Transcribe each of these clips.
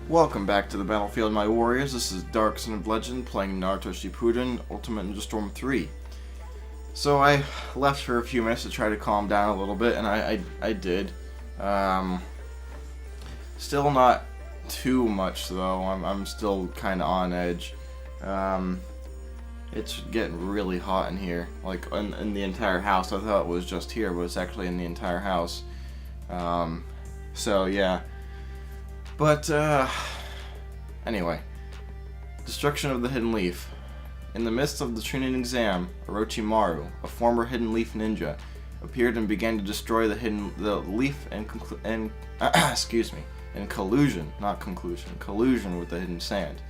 Welcome back to the battlefield, my warriors. This is Dark Son of Legend playing Naruto Shippuden Ultimate Ninja Storm 3. So I left for a few minutes to try to calm down a little bit, and I did. Still not too much though. I'm still kind of on edge. It's getting really hot in here, like in the entire house. I thought it was just here, but it's actually in the entire house. So yeah. But, anyway. Destruction of the Hidden Leaf. In the midst of the training exam, Orochimaru, a former Hidden Leaf ninja, appeared and began to destroy the leaf in collusion with the hidden sand.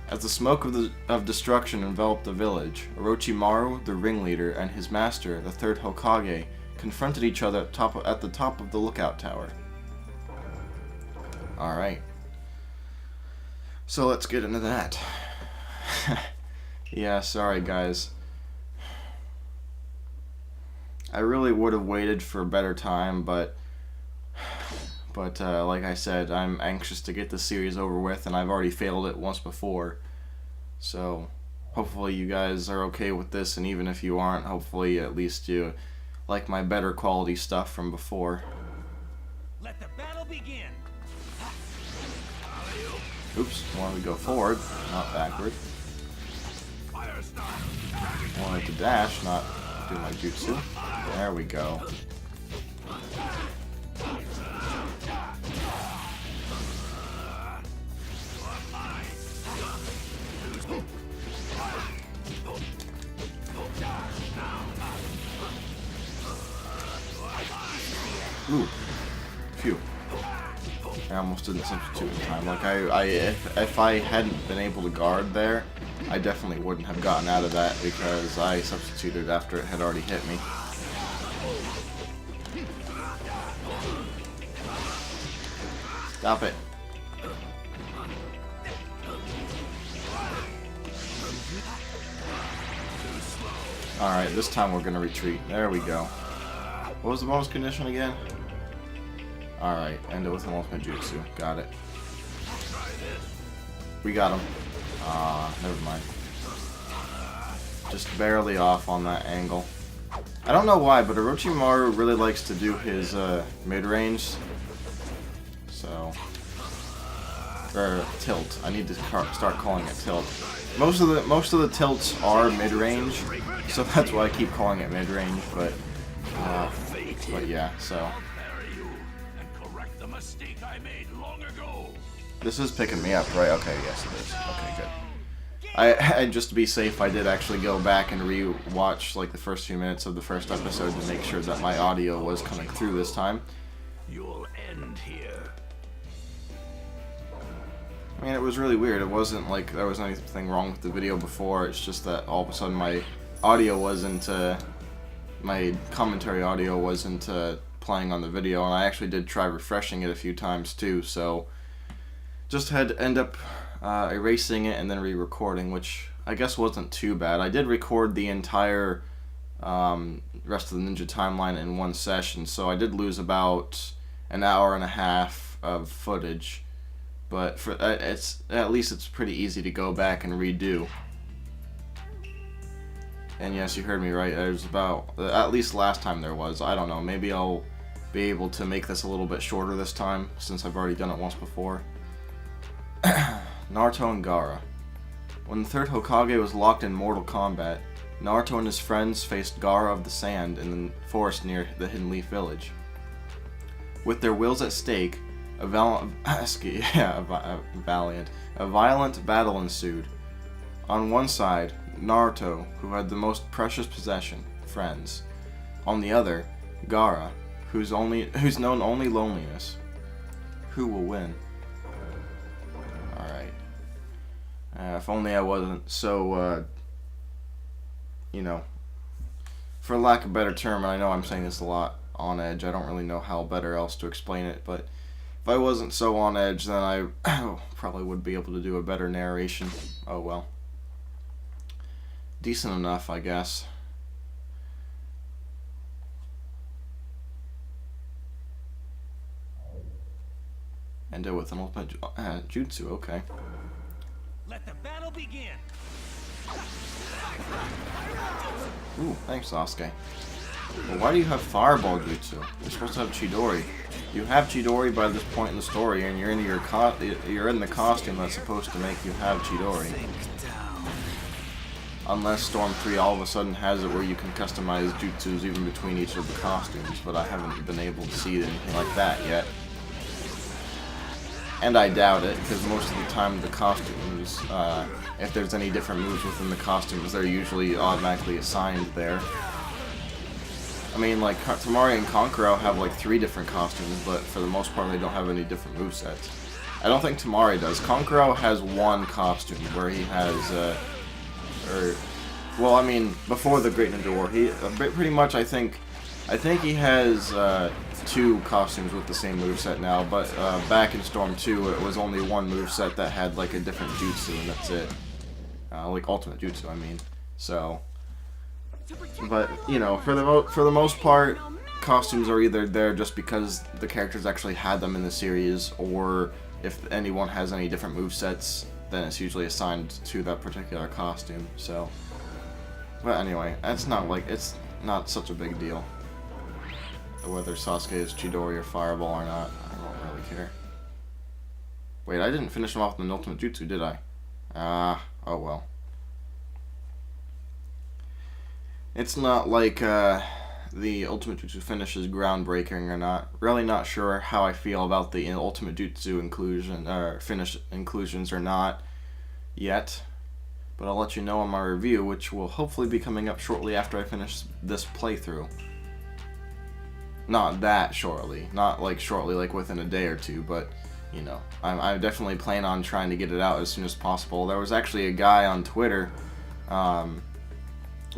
As the smoke of destruction enveloped the village, Orochimaru, the ringleader, and his master, the third Hokage, confronted each other at the top of the lookout tower. Alright. So let's get into that. Yeah, sorry guys. I really would have waited for a better time, but like I said, I'm anxious to get the series over with, and I've already failed it once before. So hopefully you guys are okay with this, and even if you aren't, hopefully at least you like my better quality stuff from before. Let the battle begin. Oops, wanted to go forward, not backward. Wanted to dash, not do my jutsu. There we go. Ooh, phew. I almost didn't substitute in time. Like if I hadn't been able to guard there, I definitely wouldn't have gotten out of that because I substituted after it had already hit me. Stop it. Alright, this time we're gonna retreat. There we go. What was the bonus condition again? Alright, end it with an ultimate jutsu. Got it. We got him. Never mind. Just barely off on that angle. I don't know why, but Orochimaru really likes to do his mid-range. So... or tilt. I need to start calling it tilt. Most of the tilts are mid-range, so that's why I keep calling it mid-range, but yeah, so... This is picking me up, right? Okay, yes it is. Okay, good. And just to be safe, I did actually go back and re-watch like the first few minutes of the first episode to make sure that my audio was coming through this time. You'll end here. I mean, it was really weird. It wasn't like there was anything wrong with the video before. It's just that all of a sudden my audio wasn't, my commentary audio wasn't playing on the video, and I actually did try refreshing it a few times too, so just had to end up erasing it and then re-recording, which I guess wasn't too bad. I did record the entire rest of the Ninja timeline in one session, so I did lose about an hour and a half of footage, but for at least it's pretty easy to go back and redo. And yes, you heard me right, there's about, at least last time there was, I don't know, maybe I'll be able to make this a little bit shorter this time, since I've already done it once before. Naruto and Gaara. When the third Hokage was locked in mortal combat, Naruto and his friends faced Gaara of the Sand in the forest near the Hidden Leaf Village. With their wills at stake, a violent battle ensued. On one side, Naruto, who had the most precious possession, friends. On the other, Gaara, who's known only loneliness. Who will win? Alright. If only I wasn't so, you know, for lack of a better term, and I know I'm saying this a lot, on edge. I don't really know how better else to explain it, but if I wasn't so on edge, then I probably would be able to do a better narration. Oh well. Decent enough, I guess. End it with an ultimate jutsu, okay. Let the battle begin. Ooh, thanks, Sasuke. Well, why do you have Fireball Jutsu? You're supposed to have Chidori. You have Chidori by this point in the story, and you're in the costume that's supposed to make you have Chidori. Unless Storm 3 all of a sudden has it where you can customize jutsus even between each of the costumes, but I haven't been able to see anything like that yet. And I doubt it, because most of the time the costumes, if there's any different moves within the costumes, they're usually automatically assigned there. I mean, like, Tamari and Kankuro have like 3 different costumes, but for the most part they don't have any different movesets. I don't think Tamari does. Kankuro has 1 costume where he has, well, I mean, before the Great Ninja War, he pretty much, I think he has 2 costumes with the same moveset now, but back in Storm 2, it was only 1 moveset that had like a different jutsu, and that's it. Like ultimate jutsu, I mean. So, but you know, for the most part, costumes are either there just because the characters actually had them in the series, or if anyone has any different movesets, then it's usually assigned to that particular costume. So, but anyway, it's not such a big deal whether Sasuke is Chidori or Fireball or not. I don't really care. Wait, I didn't finish him off with an ultimate jutsu, did I? Oh well. It's not like the ultimate jutsu finish is groundbreaking or not. Really not sure how I feel about the ultimate jutsu inclusion or finish inclusions or not yet, but I'll let you know in my review, which will hopefully be coming up shortly after I finish this playthrough. Not that shortly, not like shortly like within a day or 2, but you know, I definitely plan on trying to get it out as soon as possible. There was actually a guy on Twitter,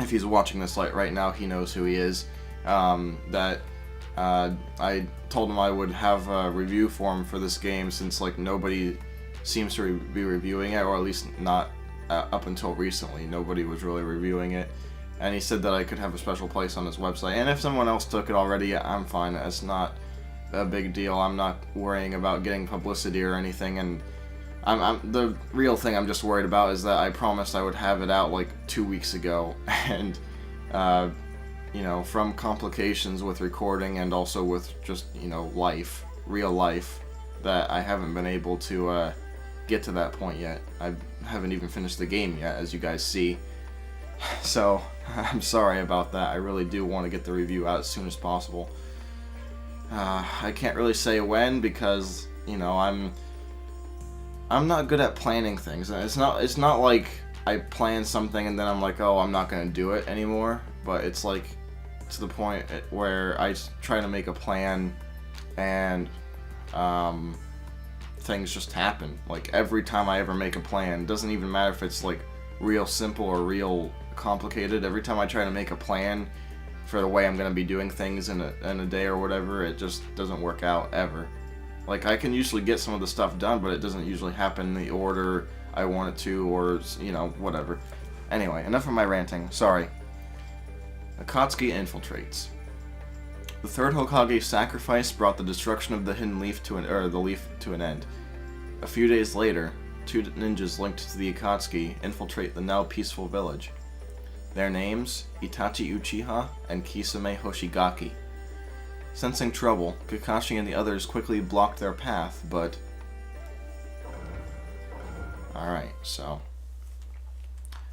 if he's watching this right now, he knows who he is, that I told him I would have a review for him for this game, since like nobody seems to be reviewing it, or at least not up until recently. Nobody was really reviewing it, and he said that I could have a special place on his website, and if someone else took it already, I'm fine. It's not a big deal. I'm not worrying about getting publicity or anything, and the real thing I'm just worried about is that I promised I would have it out like 2 weeks ago, and you know, from complications with recording and also with just, you know, real life, that I haven't been able to get to that point yet. I haven't even finished the game yet, as you guys see. So, I'm sorry about that. I really do want to get the review out as soon as possible. I can't really say when, because, you know, I'm not good at planning things. It's not like I plan something and then I'm like, oh, I'm not gonna do it anymore. But it's like to the point where I try to make a plan and things just happen. Like every time I ever make a plan, doesn't even matter if it's like real simple or real complicated. Every time I try to make a plan for the way I'm gonna be doing things in a day or whatever, it just doesn't work out ever. Like, I can usually get some of the stuff done, but it doesn't usually happen in the order I want it to, or, you know, whatever. Anyway, enough of my ranting. Sorry. Akatsuki infiltrates. The third Hokage's sacrifice brought the destruction of the hidden leaf to an end. A few days later, 2 ninjas linked to the Akatsuki infiltrate the now peaceful village. Their names, Itachi Uchiha and Kisame Hoshigaki. Sensing trouble, Kakashi and the others quickly blocked their path, but... Alright, so...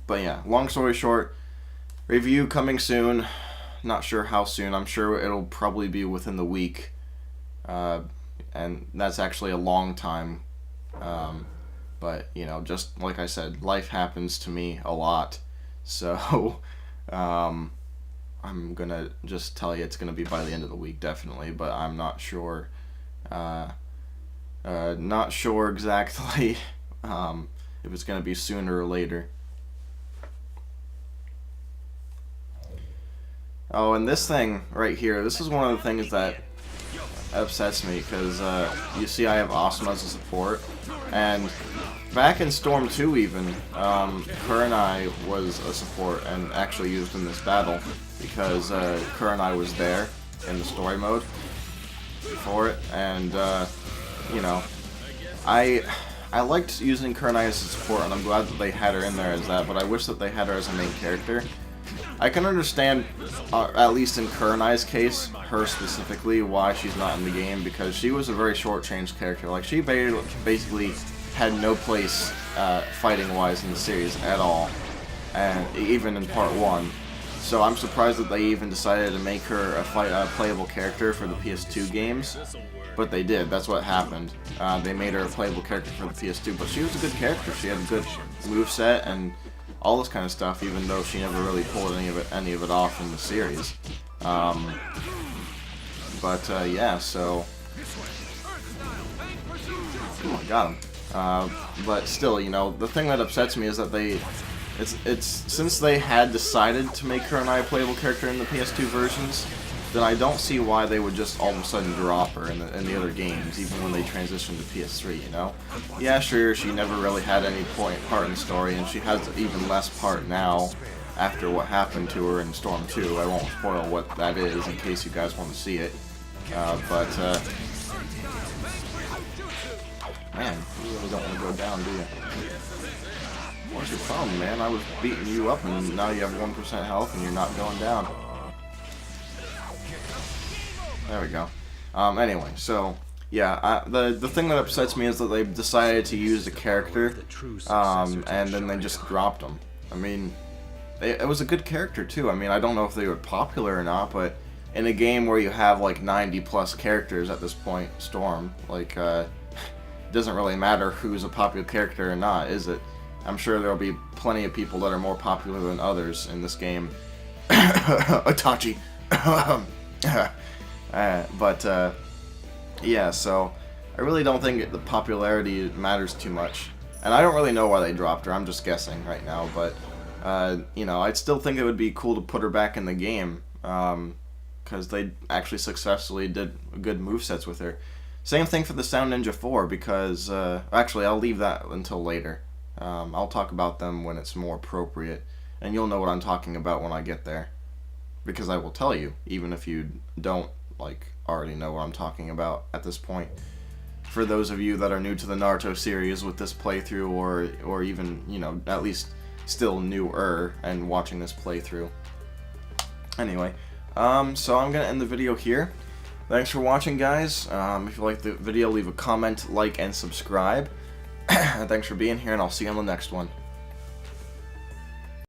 But yeah, long story short, review coming soon. Not sure how soon. I'm sure it'll probably be within the week. And that's actually a long time. But, you know, just like I said, life happens to me a lot. So, I'm gonna just tell you it's gonna be by the end of the week, definitely, but I'm not sure. Not sure exactly if it's gonna be sooner or later. Oh, and this thing right here, this is one of the things that upsets me, because you see I have Awesome as a support, and back in Storm 2 even, Kurenai was a support and actually used in this battle, because Kurenai was there in the story mode for it, and you know, I liked using Kurenai as a support, and I'm glad that they had her in there as that, but I wish that they had her as a main character. I can understand, at least in Kurenai's case, her specifically, why she's not in the game, because she was a very short-changed character. Like, she basically had no place fighting-wise in the series at all, and even in Part 1. So I'm surprised that they even decided to make her a playable character for the PS2 games, but they did. That's what happened. They made her a playable character for the PS2, but she was a good character. She had a good moveset and all this kind of stuff, even though she never really pulled any of it off in the series. Yeah, so... Oh, I got him. But still, you know, the thing that upsets me is that since they had decided to make her a playable character in the PS2 versions, then I don't see why they would just all of a sudden drop her in the other games, even when they transitioned to PS3, you know? Yeah, sure, she never really had any part in the story, and she has even less part now after what happened to her in Storm 2. I won't spoil what that is in case you guys want to see it. Man, you really don't want to go down, do you? What's your problem, man? I was beating you up, and now you have 1% health, and you're not going down. There we go. Anyway, so, yeah, the thing that upsets me is that they decided to use the character, and then they just dropped him. I mean, it was a good character, too. I mean, I don't know if they were popular or not, but in a game where you have, like, 90-plus characters at this point, Storm, like, it doesn't really matter who's a popular character or not, is it? I'm sure there'll be plenty of people that are more popular than others in this game. Itachi. Yeah, so I really don't think the popularity matters too much. And I don't really know why they dropped her, I'm just guessing right now, but, you know, I'd still think it would be cool to put her back in the game, because they actually successfully did good movesets with her. Same thing for the Sound Ninja 4, because, actually, I'll leave that until later. I'll talk about them when it's more appropriate, and you'll know what I'm talking about when I get there. Because I will tell you, even if you don't, like, already know what I'm talking about at this point. For those of you that are new to the Naruto series with this playthrough, or even, you know, at least still newer and watching this playthrough. Anyway, so I'm gonna end the video here. Thanks for watching, guys. If you liked the video, leave a comment, like, and subscribe. And thanks for being here, and I'll see you on the next one.